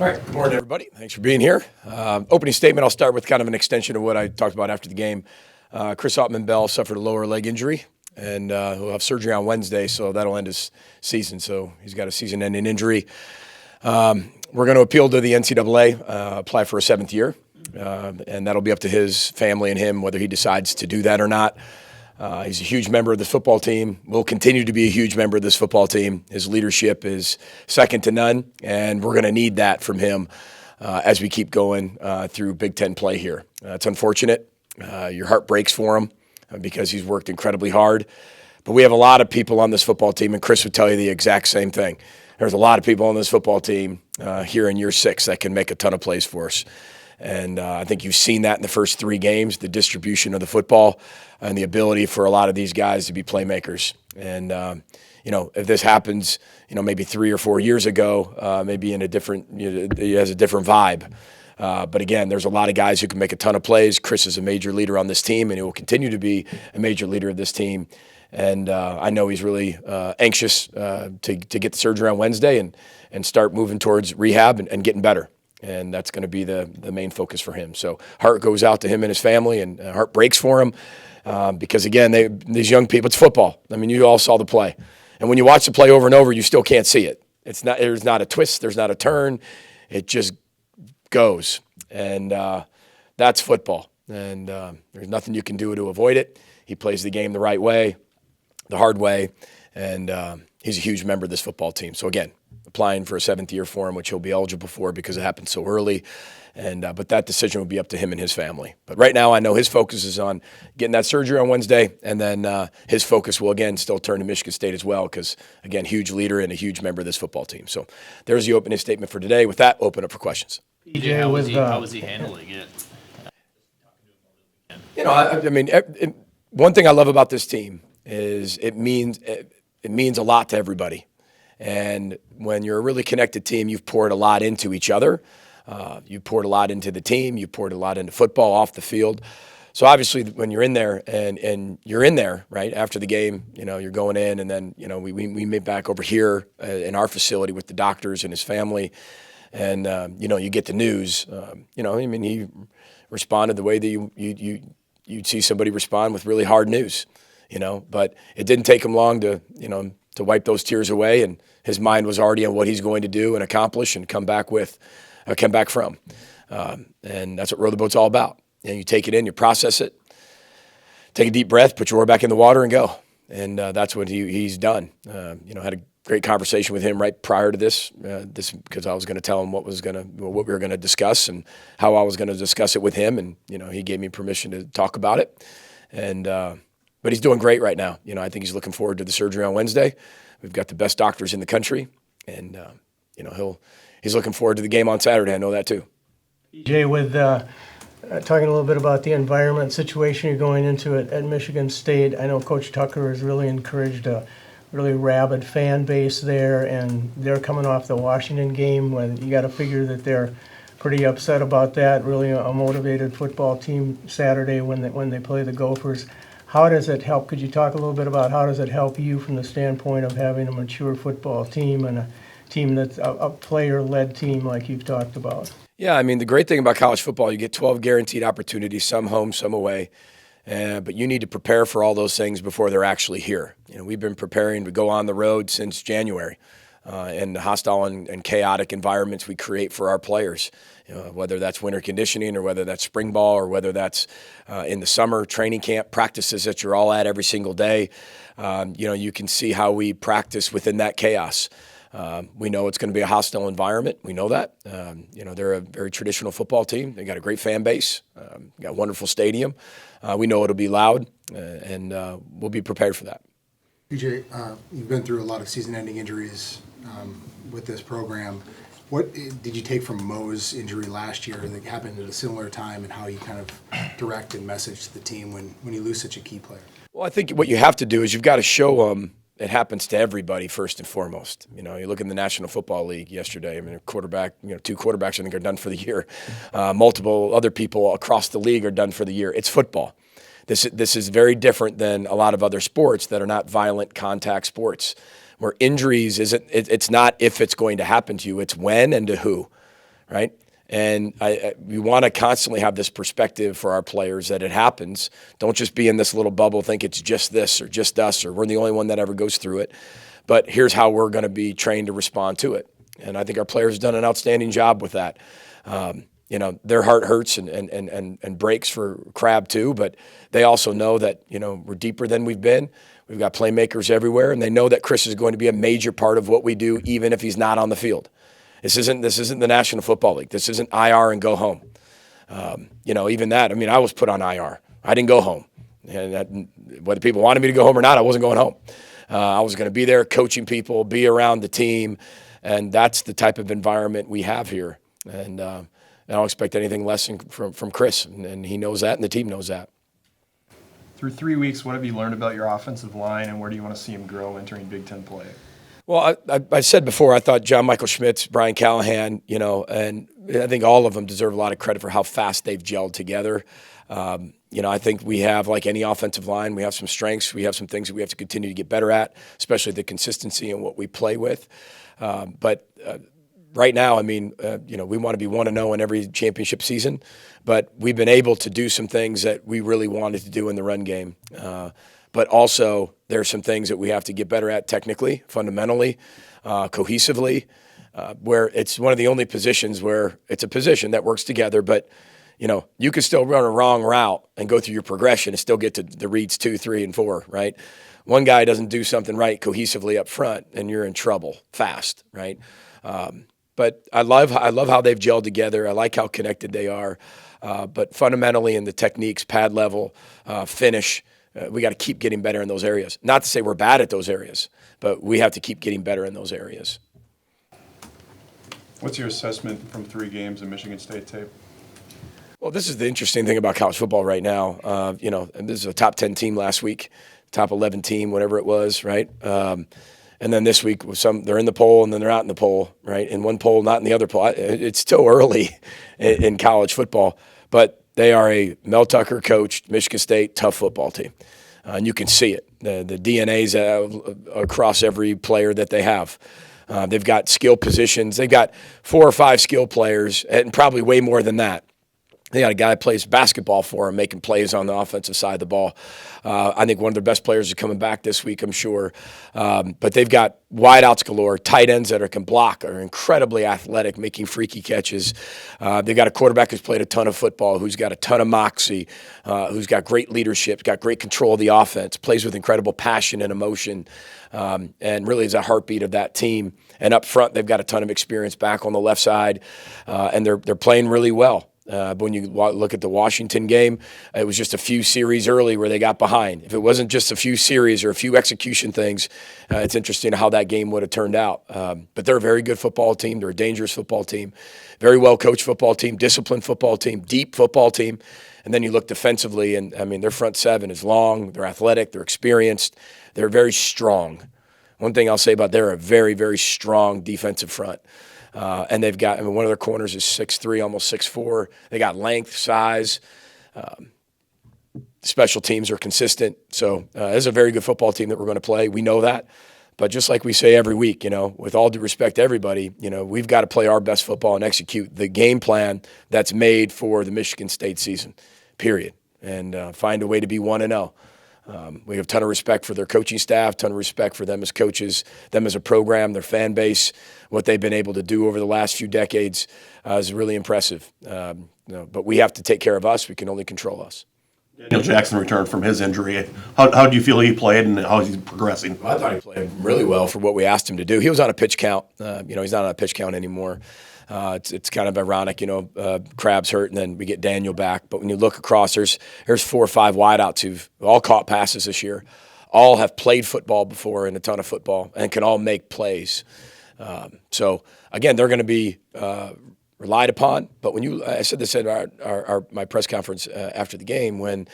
All right, good morning, everybody. Thanks for being here. Opening statement, I'll start with kind of an extension of what I talked about after the game. Chris Ottman-Bell suffered a lower leg injury, and he'll have surgery on Wednesday, so that'll end his season. So he's got a season-ending injury. We're going to appeal to the NCAA, apply for a seventh year, and that'll be up to his family and him whether he decides to do that or not. He's a huge member of the football team, will continue to be a huge member of this football team. His leadership is second to none, and we're going to need that from him as we keep going through Big Ten play here. It's unfortunate. Your heart breaks for him because he's worked incredibly hard. But we have a lot of people on this football team, and Chris would tell you the exact same thing. There's a lot of people on this football team here in year 6 that can make a ton of plays for us. And I think you've seen that in the first 3 games, the distribution of the football and the ability for a lot of these guys to be playmakers. And, if this happens, maybe 3 or 4 years ago, maybe in a different, he has a different vibe. But again, there's a lot of guys who can make a ton of plays. Chris is a major leader on this team, and he will continue to be a major leader of this team. And I know he's really anxious to get the surgery on Wednesday and start moving towards rehab and getting better. And that's going to be the main focus for him. So heart goes out to him and his family, and heart breaks for him because, again, these young people, it's football. I mean, you all saw the play. And when you watch the play over and over, you still can't see it. There's not a twist. There's not a turn. It just goes. And that's football. And there's nothing you can do to avoid it. He plays the game the right way, the hard way, and he's a huge member of this football team. So, again, applying for a 7th year for him, which he'll be eligible for because it happened so early. And but that decision will be up to him and his family. But right now I know his focus is on getting that surgery on Wednesday, and then his focus will, again, still turn to Michigan State as well because, again, huge leader and a huge member of this football team. So there's the opening statement for today. With that, open up for questions. PJ, how was he handling it? One thing I love about this team is it means a lot to everybody. And when you're a really connected team, you've poured a lot into each other. You've poured a lot into the team. You've poured a lot into football off the field. So obviously when you're in there and you're in there, right, after the game, you're going in, and then, we meet back over here in our facility with the doctors and his family. And, you get the news. He responded the way that you'd see somebody respond with really hard news, But it didn't take him long to wipe those tears away, and his mind was already on what he's going to do and accomplish and come back from. And that's what Row the Boat's all about. And you take it in, you process it, take a deep breath, put your oar back in the water, and go. And that's what he's done. Had a great conversation with him right prior to this because I was going to tell him what we were going to discuss and how I was going to discuss it with him. And he gave me permission to talk about it. And but he's doing great right now. I think he's looking forward to the surgery on Wednesday. We've got the best doctors in the country, and he's looking forward to the game on Saturday. I know that too. PJ, with talking a little bit about the environment situation you're going into at Michigan State, I know Coach Tucker has really encouraged a really rabid fan base there, and they're coming off the Washington game. You got to figure that they're pretty upset about that. Really a motivated football team Saturday when they play the Gophers. How does it help? Could you talk a little bit about how does it help you from the standpoint of having a mature football team and a team that's a player-led team like you've talked about? Yeah, the great thing about college football, you get 12 guaranteed opportunities, some home, some away. But you need to prepare for all those things before they're actually here. We've been preparing to go on the road since January in the hostile and chaotic environments we create for our players. Whether that's winter conditioning or whether that's spring ball or whether that's in the summer training camp practices that you're all at every single day. You can see how we practice within that chaos. We know it's going to be a hostile environment. We know that. They're a very traditional football team. They got a great fan base, got a wonderful stadium. We know it'll be loud, and we'll be prepared for that. PJ, you've been through a lot of season-ending injuries with this program. What did you take from Mo's injury last year that happened at a similar time, and how you kind of direct and message to the team when you lose such a key player? Well, I think what you have to do is you've got to show them it happens to everybody first and foremost. You look in the National Football League yesterday. A quarterback, 2 quarterbacks I think are done for the year. Multiple other people across the league are done for the year. It's football. This is very different than a lot of other sports that are not violent contact sports, where injuries it's not if it's going to happen to you, it's when and to who. right? And we want to constantly have this perspective for our players that it happens. Don't just be in this little bubble, think it's just this or just us or we're the only one that ever goes through it. But here's how we're going to be trained to respond to it. And I think our players have done an outstanding job with that. Their heart hurts and breaks for Crab too, but they also know that, we're deeper than we've been. We've got playmakers everywhere, and they know that Chris is going to be a major part of what we do, even if he's not on the field. This isn't the National Football League. This isn't IR and go home. Even that. I was put on IR. I didn't go home. And whether people wanted me to go home or not, I wasn't going home. I was going to be there coaching people, be around the team, and that's the type of environment we have here. And I don't expect anything less from Chris, and he knows that, and the team knows that. Through 3 weeks, what have you learned about your offensive line, and where do you want to see him grow entering Big Ten play? Well, I said before, I thought John Michael Schmidt, Brian Callahan, and I think all of them deserve a lot of credit for how fast they've gelled together. I think we have, like any offensive line, we have some strengths. We have some things that we have to continue to get better at, especially the consistency in what we play with. But right now, we want to be 1-0 in every championship season, but we've been able to do some things that we really wanted to do in the run game. But also, there are some things that we have to get better at technically, fundamentally, cohesively, where it's one of the only positions where it's a position that works together, but you can still run a wrong route and go through your progression and still get to the reads 2, 3, and 4, right? One guy doesn't do something right cohesively up front, and you're in trouble fast, right? But I love how they've gelled together. I like how connected they are. But fundamentally in the techniques, pad level, finish, we got to keep getting better in those areas. Not to say we're bad at those areas, but we have to keep getting better in those areas. What's your assessment from 3 games in Michigan State tape? Well, this is the interesting thing about college football right now. And this is a top 10 team last week, top 11 team, whatever it was, right? And then this week, they're in the poll and then they're out in the poll, right? In one poll, not in the other poll. It's still early in college football, but they are a Mel Tucker coached Michigan State tough football team. And you can see it. The DNA's across every player that they have. They've got skill positions. They've got 4 or 5 skill players, and probably way more than that. They got a guy who plays basketball for them, making plays on the offensive side of the ball. I think one of their best players is coming back this week, I'm sure. But they've got wideouts galore, tight ends that can block, are incredibly athletic, making freaky catches. They've got a quarterback who's played a ton of football, who's got a ton of moxie, who's got great leadership, got great control of the offense, plays with incredible passion and emotion, and really is a heartbeat of that team. And up front, they've got a ton of experience back on the left side, and they're playing really well. But when you look at the Washington game, it was just a few series early where they got behind. If it wasn't just a few series or a few execution things, it's interesting how that game would have turned out. But they're a very good football team. They're a dangerous football team, very well-coached football team, disciplined football team, deep football team. And then you look defensively, and, their front seven is long. They're athletic. They're experienced. They're very strong. One thing I'll say about they're a very, very strong defensive front. And they've got, one of their corners is 6'3", almost 6'4". They got length, size. Special teams are consistent. So it's a very good football team that we're going to play. We know that. But just like we say every week, with all due respect to everybody, we've got to play our best football and execute the game plan that's made for the Michigan State season, period. And find a way to be 1-0. We have a ton of respect for their coaching staff, ton of respect for them as coaches, them as a program, their fan base. What they've been able to do over the last few decades is really impressive. But we have to take care of us. We can only control us. Daniel Jackson returned from his injury. How do you feel he played, and how is he progressing? Well, I thought he played really well for what we asked him to do. He was on a pitch count. He's not on a pitch count anymore. It's kind of ironic, Crab's hurt, and then we get Daniel back. But when you look across, there's 4 or 5 wideouts who've all caught passes this year, all have played football before and a ton of football, and can all make plays. So again, they're going to be relied upon. But when I said this at my press conference after the game, when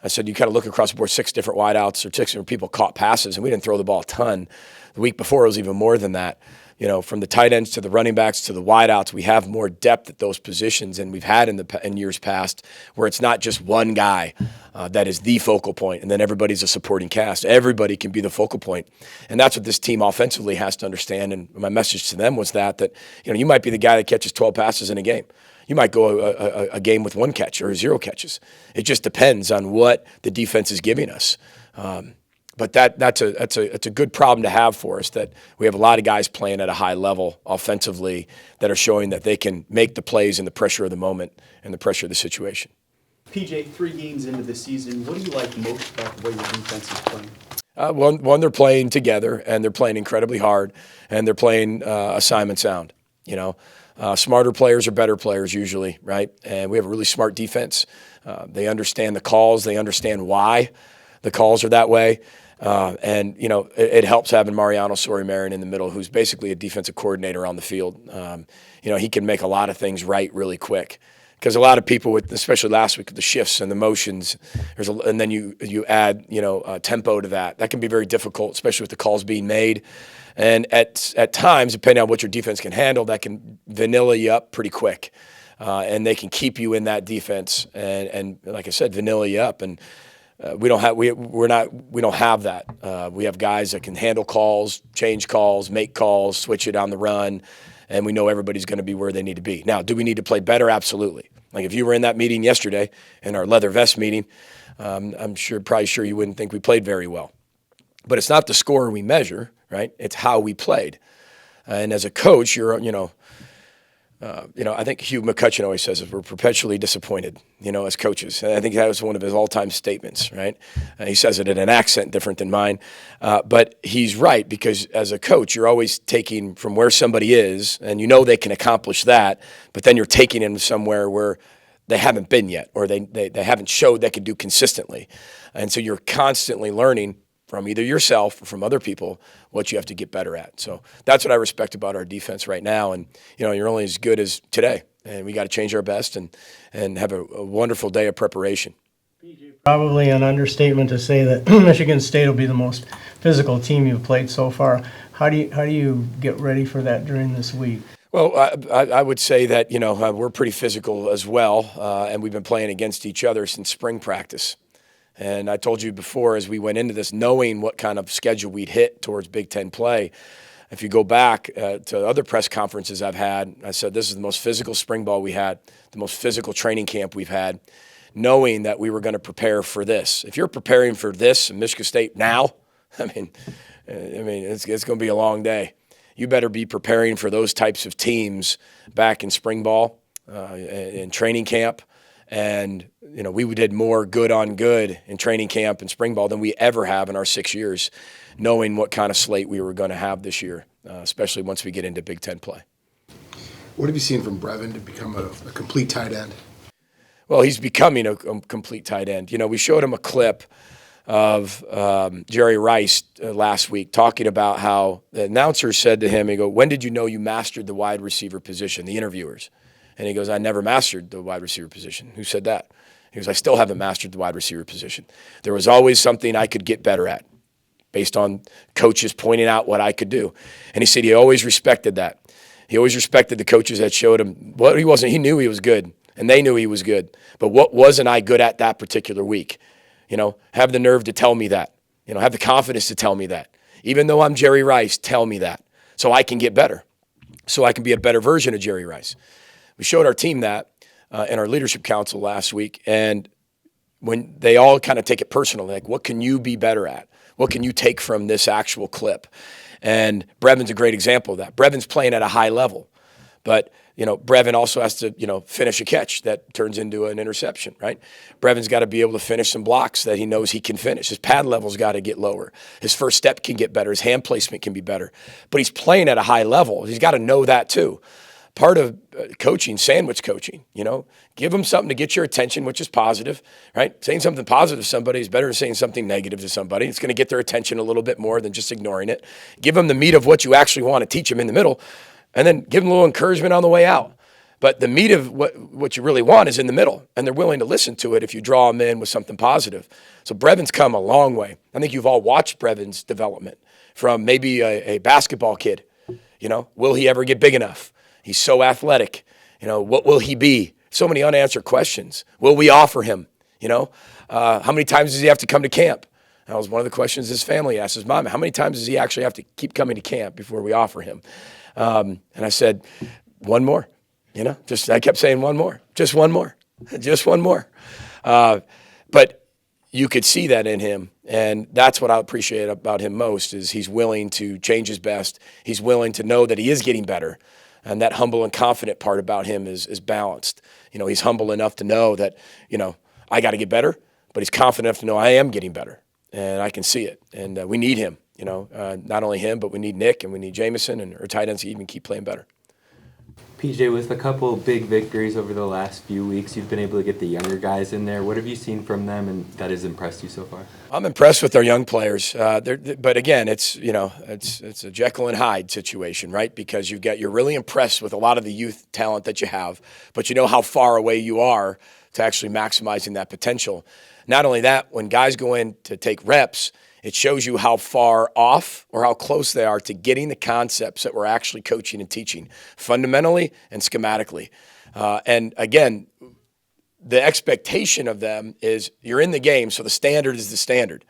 I said you kind of look across the board, 6 different wideouts or 6 different people caught passes, and we didn't throw the ball a ton. The week before it was even more than that. from the tight ends to the running backs to the wideouts, we have more depth at those positions than we've had in years past, where it's not just one guy that is the focal point, and then everybody's a supporting cast. Everybody can be the focal point, and that's what this team offensively has to understand. And my message to them was that you might be the guy that catches 12 passes in a game. You might go a game with 1 catch or 0 catches. It just depends on what the defense is giving us. But that's a good problem to have for us, that we have a lot of guys playing at a high level offensively that are showing that they can make the plays in the pressure of the moment and the pressure of the situation. PJ, 3 games into the season, what do you like most about the way your defense is playing? One, they're playing together, and they're playing incredibly hard, and they're playing assignment sound. Smarter players are better players usually, right? And we have a really smart defense. They understand the calls. They understand why the calls are that way. It helps having Mariano Sori-Marin in the middle, who's basically a defensive coordinator on the field. He can make a lot of things right really quick. Because a lot of people, especially last week, with the shifts and the motions, and then you add tempo to that. That can be very difficult, especially with the calls being made. And at times, depending on what your defense can handle, that can vanilla you up pretty quick, and they can keep you in that defense. And like I said, vanilla you up. And we don't have that. We have guys that can handle calls, change calls, make calls, switch it on the run. And we know everybody's going to be where they need to be. Now, do we need to play better? Absolutely. Like if you were in that meeting yesterday, in our leather vest meeting, I'm probably sure you wouldn't think we played very well. But it's not the score we measure, right? It's how we played. And as a coach, I think Hugh McCutcheon always says we're perpetually disappointed, as coaches. And I think that was one of his all-time statements, right? He says it in an accent different than mine. But he's right, because as a coach, you're always taking from where somebody is, and they can accomplish that, but then you're taking them somewhere where they haven't been yet, or they haven't showed they can do consistently. And so you're constantly learning from either yourself or from other people what you have to get better at. So that's what I respect about our defense right now. And, you're only as good as today. And we got to change our best and have a wonderful day of preparation. Probably an understatement to say that Michigan State will be the most physical team you've played so far. How do you get ready for that during this week? Well, I would say that, we're pretty physical as well, and we've been playing against each other since spring practice. And I told you before, as we went into this, knowing what kind of schedule we'd hit towards Big Ten play, if you go back to other press conferences I've had, I said this is the most physical spring ball we had, the most physical training camp we've had, knowing that we were going to prepare for this. If you're preparing for this in Michigan State now, it's going to be a long day. You better be preparing for those types of teams back in spring ball, in training camp. And, we did more good on good in training camp and spring ball than we ever have in our 6 years, knowing what kind of slate we were going to have this year, especially once we get into Big Ten play. What have you seen from Brevin to become a complete tight end? Well, he's becoming a complete tight end. We showed him a clip of Jerry Rice last week talking about how the announcer said to him, when did you know you mastered the wide receiver position, the interviewers? And he goes, I never mastered the wide receiver position. Who said that? He goes, I still haven't mastered the wide receiver position. There was always something I could get better at based on coaches pointing out what I could do. And he said he always respected that. He always respected the coaches that showed him what he wasn't. He knew he was good, and they knew he was good. But what wasn't I good at that particular week? Have the nerve to tell me that. Have the confidence to tell me that. Even though I'm Jerry Rice, tell me that so I can get better, so I can be a better version of Jerry Rice. We showed our team that in our leadership council last week, and when they all kind of take it personal, like, what can you be better at? What can you take from this actual clip? And Brevin's a great example of that. Brevin's playing at a high level, but Brevin also has to finish a catch that turns into an interception, right? Brevin's got to be able to finish some blocks that he knows he can finish. His pad level's got to get lower. His first step can get better. His hand placement can be better. But he's playing at a high level. He's got to know that too. Part of coaching, sandwich coaching, give them something to get your attention, which is positive, right? Saying something positive to somebody is better than saying something negative to somebody. It's going to get their attention a little bit more than just ignoring it. Give them the meat of what you actually want to teach them in the middle, and then give them a little encouragement on the way out. But the meat of what you really want is in the middle, and they're willing to listen to it if you draw them in with something positive. So Brevin's come a long way. I think you've all watched Brevin's development from maybe a basketball kid, Will he ever get big enough? He's so athletic. What will he be? So many unanswered questions. Will we offer him? How many times does he have to come to camp? That was one of the questions his family asked his mom. How many times does he actually have to keep coming to camp before we offer him? And I said, one more. I kept saying one more, just one more, just one more. But you could see that in him, and that's what I appreciate about him most is he's willing to change his best. He's willing to know that he is getting better, and that humble and confident part about him is balanced. He's humble enough to know that, I got to get better, but he's confident enough to know I am getting better, and I can see it. And we need him, not only him, but we need Nick and we need Jamison and our tight ends to even keep playing better. PJ, with a couple big victories over the last few weeks, you've been able to get the younger guys in there. What have you seen from them, and that has impressed you so far? I'm impressed with our young players, but again, it's a Jekyll and Hyde situation, right? Because you're really impressed with a lot of the youth talent that you have, but you know how far away you are to actually maximizing that potential. Not only that, when guys go in to take reps, it shows you how far off or how close they are to getting the concepts that we're actually coaching and teaching, fundamentally and schematically. And again, the expectation of them is you're in the game, so the standard is the standard.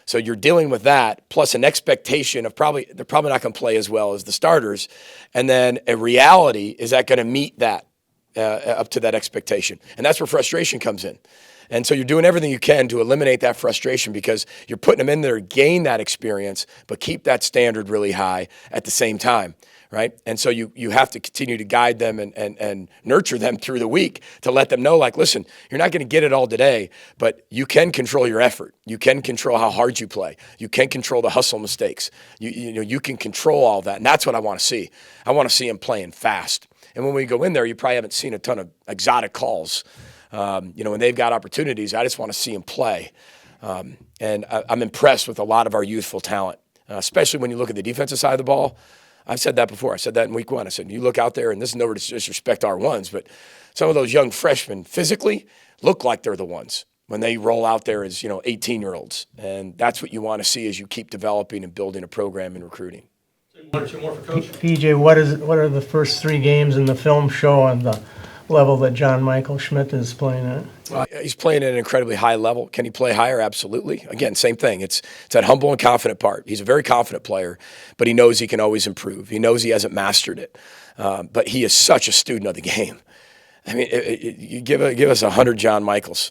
So you're dealing with that, plus an expectation of they're probably not going to play as well as the starters, and then a reality, is that going to meet that up to that expectation? And that's where frustration comes in. And so you're doing everything you can to eliminate that frustration because you're putting them in there to gain that experience, but keep that standard really high at the same time, right? And so you have to continue to guide them and nurture them through the week to let them know, like, listen, you're not going to get it all today, but you can control your effort. You can control how hard you play. You can control the hustle mistakes. You can control all that, and that's what I want to see. I want to see them playing fast. And when we go in there, you probably haven't seen a ton of exotic calls. When they've got opportunities, I just want to see them play. And I'm impressed with a lot of our youthful talent, especially when you look at the defensive side of the ball. I've said that before. I said that in week one. I said, you look out there, and this is no disrespect to our ones, but some of those young freshmen physically look like they're the ones when they roll out there as, 18-year-olds. And that's what you want to see as you keep developing and building a program and recruiting. One or two more for Coach. PJ, what are the first three games in the film show on the level that John Michael Schmidt is playing at? Well, he's playing at an incredibly high level. Can he play higher? Absolutely. Again, same thing. It's that humble and confident part. He's a very confident player, but he knows he can always improve. He knows he hasn't mastered it, but he is such a student of the game. I mean, you give us 100 John Michaels.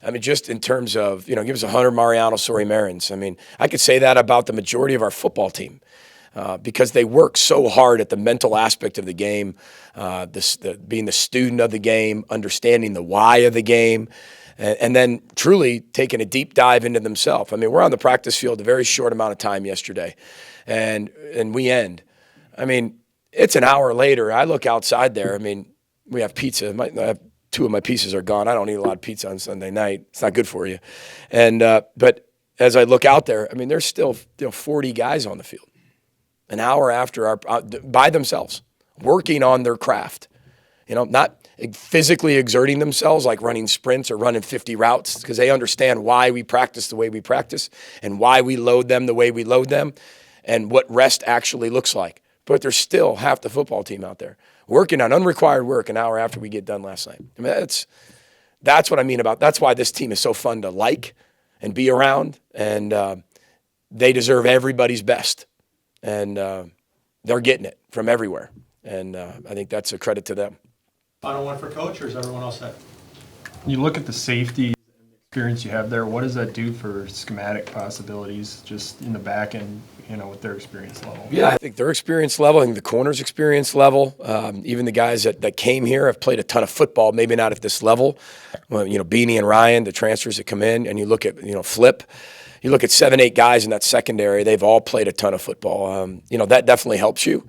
I mean, just in terms of, give us 100 Mariano Sori-Marins. I mean, I could say that about the majority of our football team. Because they work so hard at the mental aspect of the game, being the student of the game, understanding the why of the game, and then truly taking a deep dive into themselves. I mean, we're on the practice field a very short amount of time yesterday, and we end. I mean, it's an hour later. I look outside there. I mean, we have pizza. Two of my pieces are gone. I don't eat a lot of pizza on Sunday night. It's not good for you. And but as I look out there, I mean, there's still 40 guys on the field. An hour after by themselves, working on their craft, not physically exerting themselves like running sprints or running 50 routes because they understand why we practice the way we practice and why we load them the way we load them and what rest actually looks like. But there's still half the football team out there working on unrequired work an hour after we get done last night. I mean, that's what I mean about, that's why this team is so fun to like and be around, and they deserve everybody's best. And they're getting it from everywhere. And I think that's a credit to them. Final one for Coach, or is everyone else set? You look at the safety and the experience you have there, what does that do for schematic possibilities just in the back end, with their experience level? Yeah, I think their experience level, I think the corners' experience level, even the guys that came here have played a ton of football, maybe not at this level. Well, Beanie and Ryan, the transfers that come in, and you look at, Flip. You look at 7, 8 guys in that secondary, they've all played a ton of football. That definitely helps you.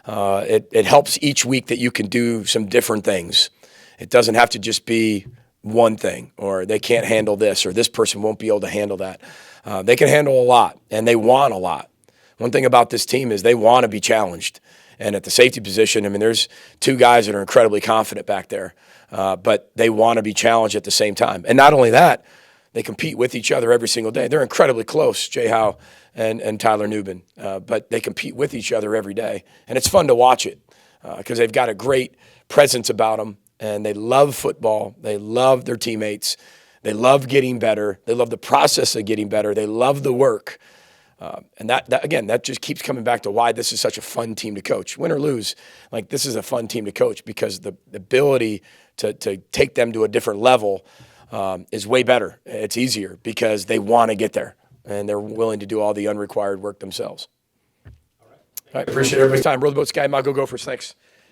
It helps each week that you can do some different things. It doesn't have to just be one thing, or they can't handle this, or this person won't be able to handle that. They can handle a lot, and they want a lot. One thing about this team is they want to be challenged. And at the safety position, I mean, there's 2 guys that are incredibly confident back there, but they want to be challenged at the same time. And not only that, They compete with each other every single day. They're incredibly close, Jay Howe and Tyler Nubin, but they compete with each other every day. And it's fun to watch it because they've got a great presence about them, and they love football. They love their teammates. They love getting better. They love the process of getting better. They love the work. And that just keeps coming back to why this is such a fun team to coach. Win or lose, like this is a fun team to coach because the ability to take them to a different level is way better. It's easier because they want to get there and they're willing to do all the unrequired work themselves. All right, appreciate everybody's time. Roll the boat, Sky, Go Gophers. Thanks.